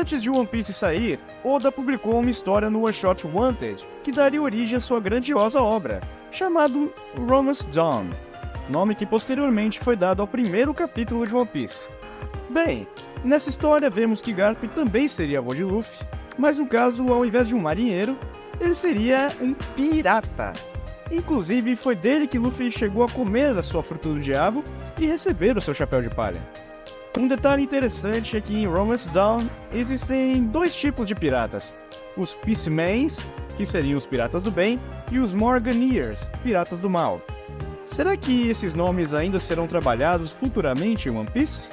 Antes de One Piece sair, Oda publicou uma história no One Shot Wanted que daria origem à sua grandiosa obra, chamado Romance Dawn, nome que posteriormente foi dado ao primeiro capítulo de One Piece. Bem, nessa história vemos que Garp também seria avô de Luffy, mas no caso, ao invés de um marinheiro, ele seria um pirata. Inclusive, foi dele que Luffy chegou a comer a sua fruta do diabo e receber o seu chapéu de palha. Um detalhe interessante é que em Romance Dawn existem dois tipos de piratas: os Peacemans, que seriam os piratas do bem, e os Morganeers, piratas do mal. Será que esses nomes ainda serão trabalhados futuramente em One Piece?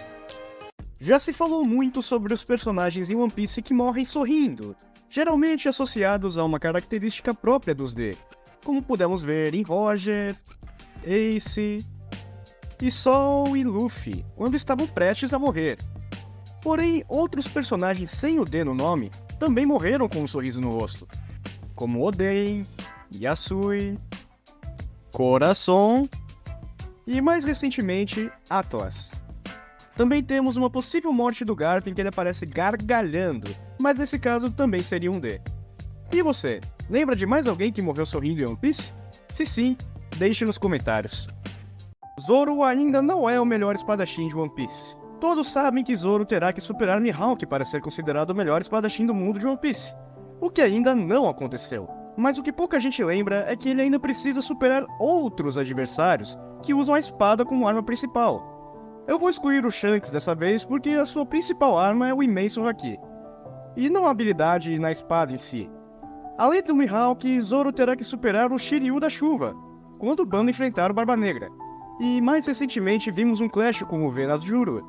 Já se falou muito sobre os personagens em One Piece que morrem sorrindo, geralmente associados a uma característica própria dos D, como pudemos ver em Roger, Ace, e Sol e Luffy, quando estavam prestes a morrer. Porém, outros personagens sem o D no nome também morreram com um sorriso no rosto, como Oden, Yasui, Coração e, mais recentemente, Atlas. Também temos uma possível morte do Garp em que ele aparece gargalhando, mas nesse caso também seria um D. E você, lembra de mais alguém que morreu sorrindo em One Piece? Se sim, deixe nos comentários. Zoro ainda não é o melhor espadachim de One Piece. Todos sabem que Zoro terá que superar Mihawk para ser considerado o melhor espadachim do mundo de One Piece, o que ainda não aconteceu. Mas o que pouca gente lembra é que ele ainda precisa superar outros adversários que usam a espada como arma principal. Eu vou excluir o Shanks dessa vez porque a sua principal arma é o imenso Haki, e não a habilidade na espada em si. Além do Mihawk, Zoro terá que superar o Shiryu da Chuva, quando o bando enfrentar o Barba Negra. E mais recentemente vimos um clash com o Venas Juro,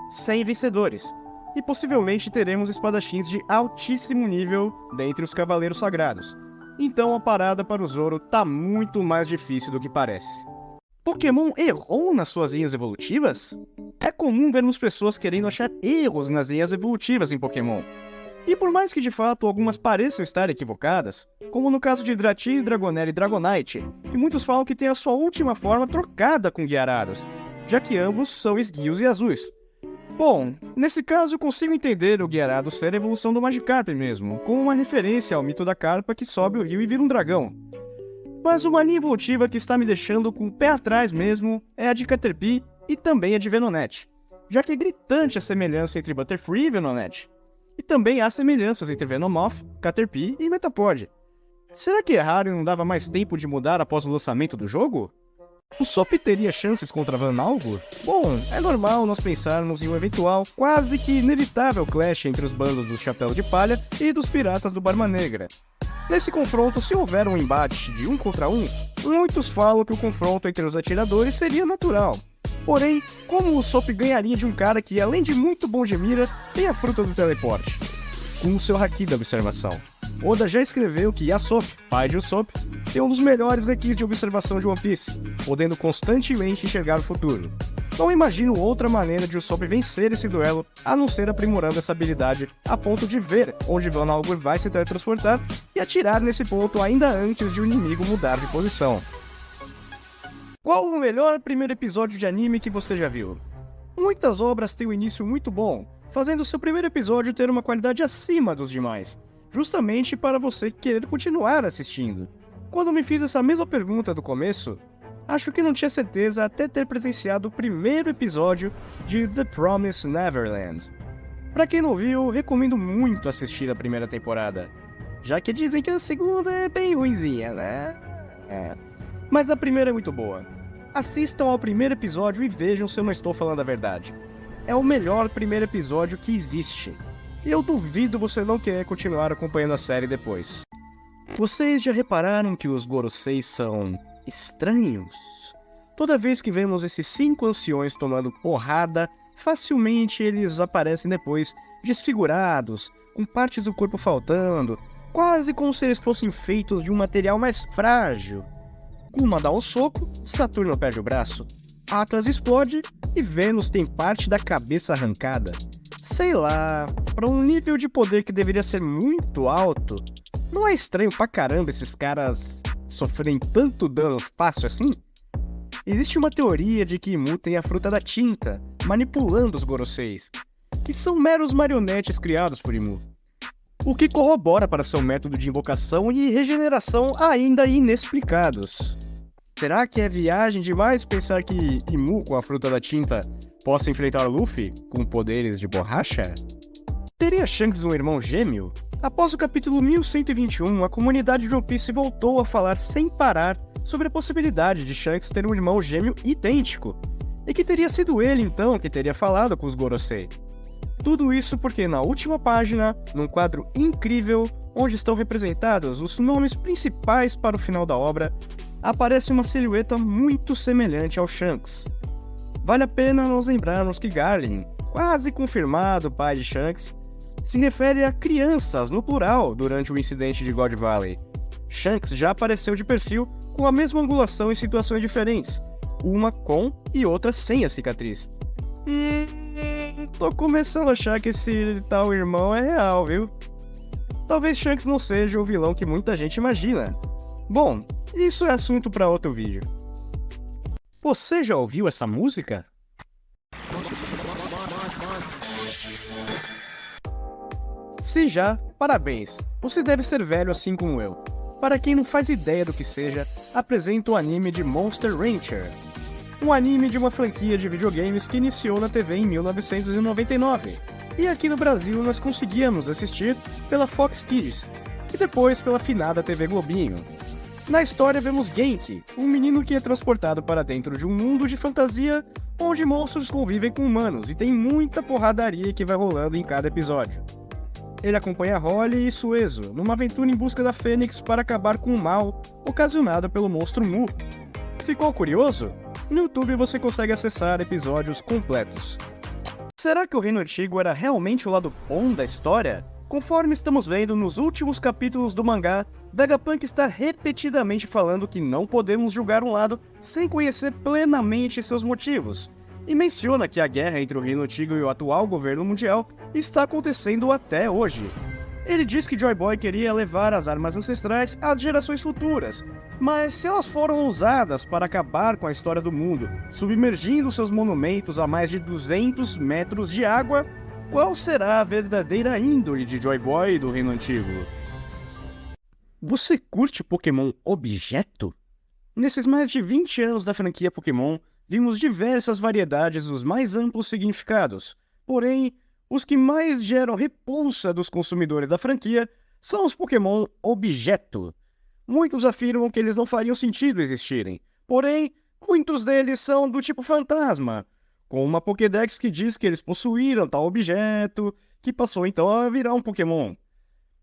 sem vencedores, e possivelmente teremos espadachins de altíssimo nível dentre os Cavaleiros Sagrados. Então a parada para o Zoro tá muito mais difícil do que parece. Pokémon errou nas suas linhas evolutivas? É comum vermos pessoas querendo achar erros nas linhas evolutivas em Pokémon. E por mais que de fato algumas pareçam estar equivocadas, como no caso de Dratini, Dragonelle e Dragonite, que muitos falam que tem a sua última forma trocada com Gyarados, já que ambos são esguios e azuis. Bom, nesse caso eu consigo entender o Gyarados ser a evolução do Magikarp mesmo, com uma referência ao mito da carpa que sobe o rio e vira um dragão. Mas uma linha evolutiva que está me deixando com o pé atrás mesmo é a de Caterpie e também a de Venonat, já que é gritante a semelhança entre Butterfree e Venonat. E também há semelhanças entre Venomoth, Caterpie e Metapod. Será que Harry não dava mais tempo de mudar após o lançamento do jogo? O Sop teria chances contra Van Algo? Bom, é normal nós pensarmos em um eventual, quase que inevitável clash entre os bandos do Chapéu de Palha e dos Piratas do Barba Negra. Nesse confronto, se houver um embate de 1 contra 1, muitos falam que o confronto entre os atiradores seria natural. Porém, como o Sop ganharia de um cara que, além de muito bom de mira, tem a fruta do teleporte? Com o seu Haki da observação. Oda já escreveu que Yasop, pai de Usopp, tem um dos melhores Hakis de observação de One Piece, podendo constantemente enxergar o futuro. Não imagino outra maneira de Usopp vencer esse duelo, a não ser aprimorando essa habilidade a ponto de ver onde Van Algur vai se teletransportar e atirar nesse ponto ainda antes de o inimigo mudar de posição. Qual o melhor primeiro episódio de anime que você já viu? Muitas obras têm um início muito bom, fazendo seu primeiro episódio ter uma qualidade acima dos demais, justamente para você querer continuar assistindo. Quando me fiz essa mesma pergunta do começo, acho que não tinha certeza até ter presenciado o primeiro episódio de The Promised Neverland. Pra quem não viu, recomendo muito assistir a primeira temporada, já que dizem que a segunda é bem ruinzinha, né? Mas a primeira é muito boa. Assistam ao primeiro episódio e vejam se eu não estou falando a verdade. É o melhor primeiro episódio que existe. E eu duvido você não querer continuar acompanhando a série depois. Vocês já repararam que os Goroseis são estranhos? Toda vez que vemos esses 5 anciões tomando porrada, facilmente eles aparecem depois desfigurados, com partes do corpo faltando, quase como se eles fossem feitos de um material mais frágil. Kuma dá um soco, Saturno perde o braço, Atlas explode e Vênus tem parte da cabeça arrancada. Sei lá, para um nível de poder que deveria ser muito alto, não é estranho pra caramba esses caras sofrerem tanto dano fácil assim? Existe uma teoria de que Imu tem a fruta da tinta, manipulando os Goroseis. que são meros marionetes criados por Imu. O que corrobora para seu método de invocação e regeneração ainda inexplicados. Será que é viagem demais pensar que Imu, com a fruta da tinta, possa enfrentar Luffy com poderes de borracha? Teria Shanks um irmão gêmeo? Após o capítulo 1121, a comunidade de One Piece voltou a falar sem parar sobre a possibilidade de Shanks ter um irmão gêmeo idêntico, e que teria sido ele então que teria falado com os Gorosei. Tudo isso porque na última página, num quadro incrível, onde estão representados os nomes principais para o final da obra, aparece uma silhueta muito semelhante ao Shanks. Vale a pena nós lembrarmos que Garlin, quase confirmado pai de Shanks, se refere a crianças no plural durante o incidente de God Valley. Shanks já apareceu de perfil com a mesma angulação em situações diferentes, uma com e outra sem a cicatriz. Tô começando a achar que esse tal irmão é real, viu? Talvez Shanks não seja o vilão que muita gente imagina. Bom, isso é assunto para outro vídeo. Você já ouviu essa música? Se já, parabéns, você deve ser velho assim como eu. Para quem não faz ideia do que seja, apresento o anime de Monster Rancher. Um anime de uma franquia de videogames que iniciou na TV em 1999. E aqui no Brasil nós conseguíamos assistir pela Fox Kids, e depois pela finada TV Globinho. Na história vemos Genki, um menino que é transportado para dentro de um mundo de fantasia onde monstros convivem com humanos e tem muita porradaria que vai rolando em cada episódio. Ele acompanha Holly e Suezo numa aventura em busca da Fênix para acabar com o mal ocasionado pelo monstro Mu. Ficou curioso? No YouTube você consegue acessar episódios completos. Será que o Reino Antigo era realmente o lado bom da história? Conforme estamos vendo nos últimos capítulos do mangá, Vegapunk está repetidamente falando que não podemos julgar um lado sem conhecer plenamente seus motivos, e menciona que a guerra entre o Reino Antigo e o atual governo mundial está acontecendo até hoje. Ele diz que Joy Boy queria levar as armas ancestrais às gerações futuras, mas se elas foram usadas para acabar com a história do mundo, submergindo seus monumentos a mais de 200 metros de água, qual será a verdadeira índole de Joy Boy e do Reino Antigo? Você curte Pokémon Objeto? Nesses mais de 20 anos da franquia Pokémon, vimos diversas variedades dos mais amplos significados, porém, os que mais geram repulsa dos consumidores da franquia são os Pokémon Objeto. Muitos afirmam que eles não fariam sentido existirem, porém, muitos deles são do tipo fantasma, com uma Pokédex que diz que eles possuíram tal objeto, que passou então a virar um Pokémon.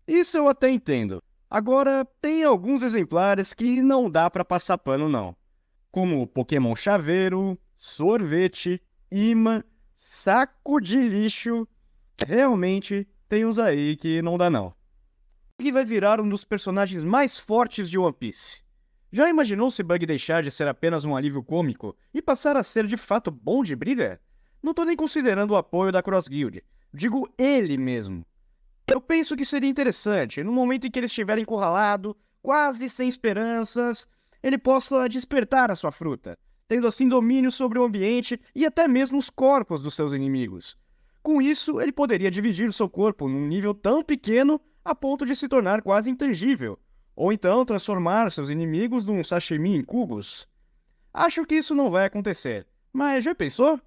Isso eu até entendo. Agora, tem alguns exemplares que não dá pra passar pano não, como o Pokémon Chaveiro, Sorvete, Imã, Saco de Lixo. Realmente, tem uns aí que não dá não. E vai virar um dos personagens mais fortes de One Piece. Já imaginou se Bug deixar de ser apenas um alívio cômico e passar a ser de fato bom de briga? Não tô nem considerando o apoio da Cross Guild, digo ele mesmo. Eu penso que seria interessante, no momento em que ele estiver encurralado, quase sem esperanças, ele possa despertar a sua fruta, tendo assim domínio sobre o ambiente e até mesmo os corpos dos seus inimigos. Com isso, ele poderia dividir seu corpo num nível tão pequeno a ponto de se tornar quase intangível, ou então transformar seus inimigos num sashimi em cubos. Acho que isso não vai acontecer, mas já pensou?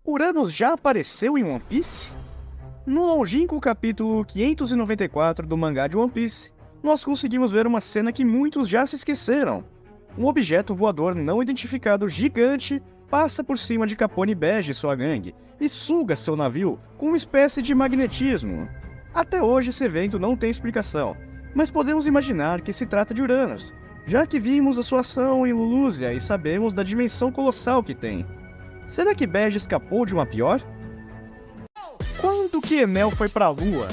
Uranus já apareceu em One Piece? No longínquo capítulo 594 do mangá de One Piece, nós conseguimos ver uma cena que muitos já se esqueceram. Um objeto voador não identificado gigante passa por cima de Capone Bege e sua gangue e suga seu navio com uma espécie de magnetismo. Até hoje esse evento não tem explicação, mas podemos imaginar que se trata de Uranus, já que vimos a sua ação em Lulúzia e sabemos da dimensão colossal que tem. Será que Bege escapou de uma pior? Quando que Enel foi pra Lua?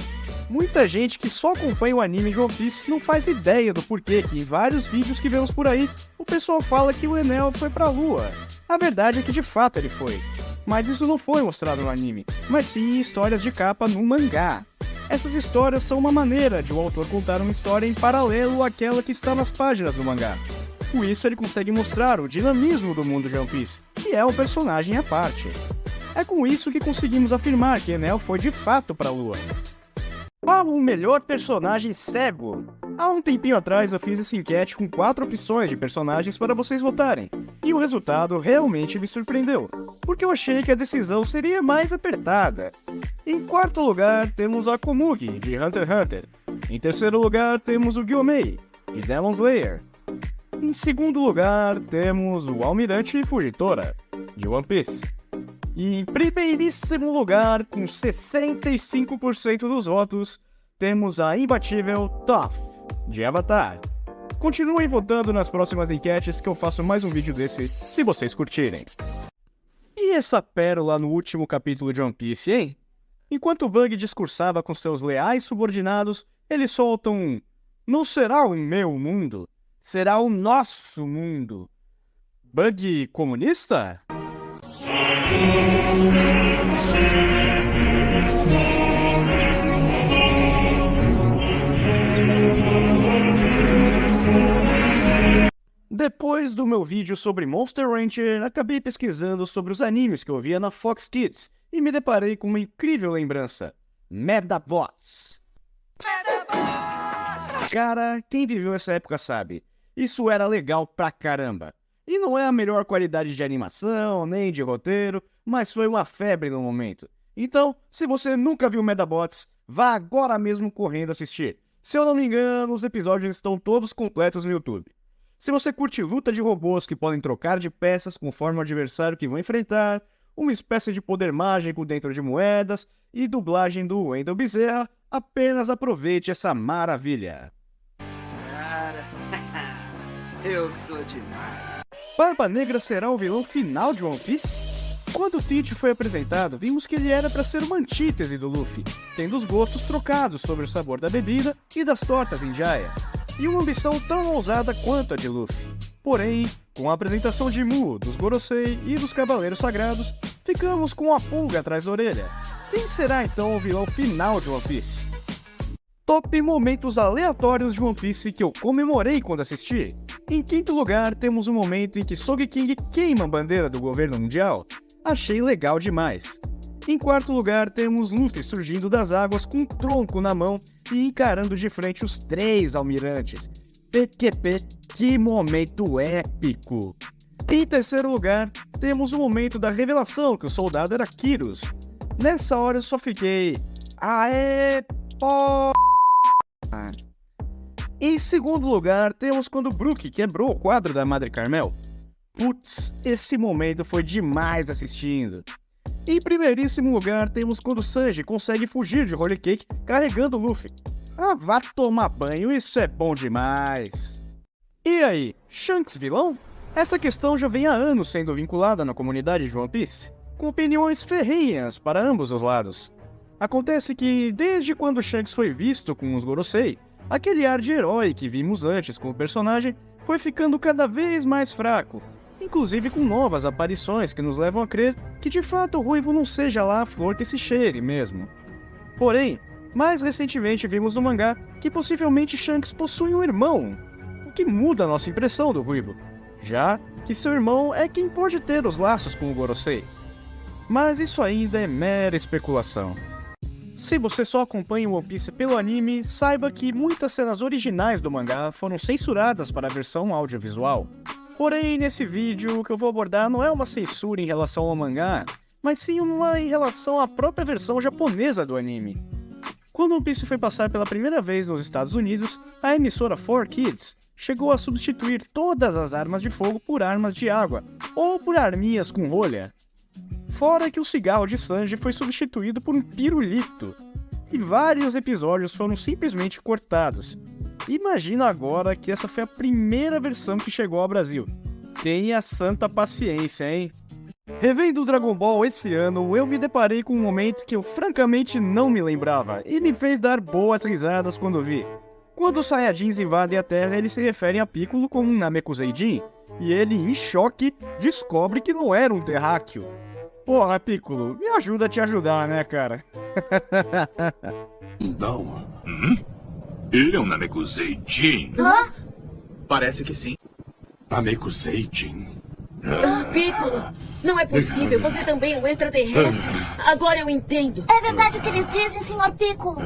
Muita gente que só acompanha o anime de One Piece não faz ideia do porquê que em vários vídeos que vemos por aí, o pessoal fala que o Enel foi pra Lua. A verdade é que de fato ele foi, mas isso não foi mostrado no anime, mas sim em histórias de capa no mangá. Essas histórias são uma maneira de o autor contar uma história em paralelo àquela que está nas páginas do mangá. Com isso ele consegue mostrar o dinamismo do mundo de One Piece, que é um personagem à parte. É com isso que conseguimos afirmar que Enel foi de fato para a Lua. Qual o melhor personagem cego? Há um tempinho atrás eu fiz essa enquete com 4 opções de personagens para vocês votarem, e o resultado realmente me surpreendeu, porque eu achei que a decisão seria mais apertada. Em quarto lugar temos a Komugi, de Hunter x Hunter. Em terceiro lugar temos o Gyomei, de Demon Slayer. Em segundo lugar temos o Almirante Fujitora, de One Piece. E em primeiríssimo lugar, com 65% dos votos, temos a imbatível Toph, de Avatar. Continuem votando nas próximas enquetes que eu faço mais um vídeo desse, se vocês curtirem. E essa pérola no último capítulo de One Piece, hein? Enquanto o Bug discursava com seus leais subordinados, eles soltam um: "Não será o meu mundo, será o nosso mundo." Bug comunista? Depois do meu vídeo sobre Monster Rancher, acabei pesquisando sobre os animes que eu via na Fox Kids e me deparei com uma incrível lembrança: Medabots. Cara, quem viveu essa época sabe, isso era legal pra caramba. E não é a melhor qualidade de animação, nem de roteiro, mas foi uma febre no momento. Então, se você nunca viu Medabots, vá agora mesmo correndo assistir. Se eu não me engano, os episódios estão todos completos no YouTube. Se você curte luta de robôs que podem trocar de peças conforme o adversário que vão enfrentar, uma espécie de poder mágico dentro de moedas e dublagem do Wendell Bezerra, apenas aproveite essa maravilha. Cara, eu sou demais. Barba Negra será o vilão final de One Piece? Quando Teach foi apresentado, vimos que ele era para ser uma antítese do Luffy, tendo os gostos trocados sobre o sabor da bebida e das tortas em Jaya, e uma ambição tão ousada quanto a de Luffy. Porém, com a apresentação de Mu, dos Gorosei e dos Cavaleiros Sagrados, ficamos com a pulga atrás da orelha. Quem será então o vilão final de One Piece? Top momentos aleatórios de One Piece que eu comemorei quando assisti. Em quinto lugar, temos um momento em que Sogeking queima a bandeira do governo mundial. Achei legal demais. Em quarto lugar, temos Luffy surgindo das águas com um tronco na mão e encarando de frente os 3 almirantes. PQP, que momento épico! Em terceiro lugar, temos o momento da revelação que o soldado era Kyrus. Nessa hora eu só fiquei: aê, pô... Em segundo lugar, temos quando Brook quebrou o quadro da Madre Carmel. Putz, esse momento foi demais assistindo. Em primeiríssimo lugar, temos quando Sanji consegue fugir de Holy Cake carregando Luffy. Ah, vá tomar banho, isso é bom demais. E aí, Shanks vilão? Essa questão já vem há anos sendo vinculada na comunidade de One Piece, com opiniões ferrenhas para ambos os lados. Acontece que, desde quando Shanks foi visto com os Gorosei, aquele ar de herói que vimos antes com o personagem foi ficando cada vez mais fraco, inclusive com novas aparições que nos levam a crer que de fato o Ruivo não seja lá a flor que se cheire mesmo. Porém, mais recentemente vimos no mangá que possivelmente Shanks possui um irmão, o que muda a nossa impressão do Ruivo, já que seu irmão é quem pode ter os laços com o Gorosei. Mas isso ainda é mera especulação. Se você só acompanha o One Piece pelo anime, saiba que muitas cenas originais do mangá foram censuradas para a versão audiovisual. Porém, nesse vídeo, o que eu vou abordar não é uma censura em relação ao mangá, mas sim uma em relação à própria versão japonesa do anime. Quando One Piece foi passar pela primeira vez nos Estados Unidos, a emissora 4Kids chegou a substituir todas as armas de fogo por armas de água, ou por arminhas com rolha. Fora que o cigarro de Sanji foi substituído por um pirulito, e vários episódios foram simplesmente cortados. Imagina agora que essa foi a primeira versão que chegou ao Brasil. Tenha santa paciência, hein? Revendo o Dragon Ball esse ano, eu me deparei com um momento que eu francamente não me lembrava, e me fez dar boas risadas quando vi. Quando os Saiyajins invadem a Terra, eles se referem a Piccolo como um Namekuseidin, e ele, em choque, descobre que não era um terráqueo. Porra, Piccolo, me ajuda a te ajudar, né, cara? Não. Ele é um Namekuseidin? Hã? Parece que sim. Namekuseidin? Piccolo! Não é possível, você também é um extraterrestre. Agora eu entendo. É verdade o que eles dizem, Sr. Piccolo.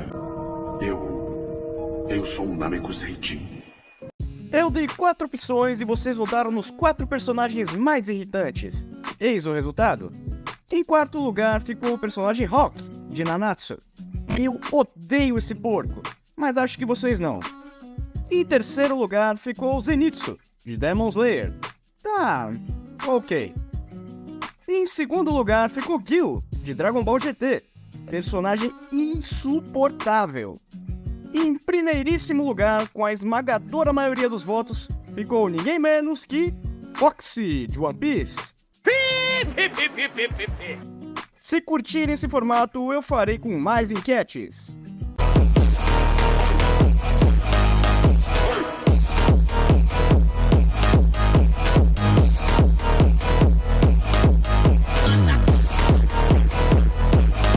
Eu sou um Namekusei-jin. Eu dei 4 opções e vocês votaram nos 4 personagens mais irritantes. Eis o resultado. Em quarto lugar ficou o personagem Hawk, de Nanatsu. Eu odeio esse porco, mas acho que vocês não. Em terceiro lugar ficou o Zenitsu, de Demon Slayer. Tá, ok. Em segundo lugar ficou Gil, de Dragon Ball GT. Personagem insuportável. Em primeiríssimo lugar, com a esmagadora maioria dos votos, ficou ninguém menos que Foxy, de One Piece. Se curtirem esse formato, eu farei com mais enquetes.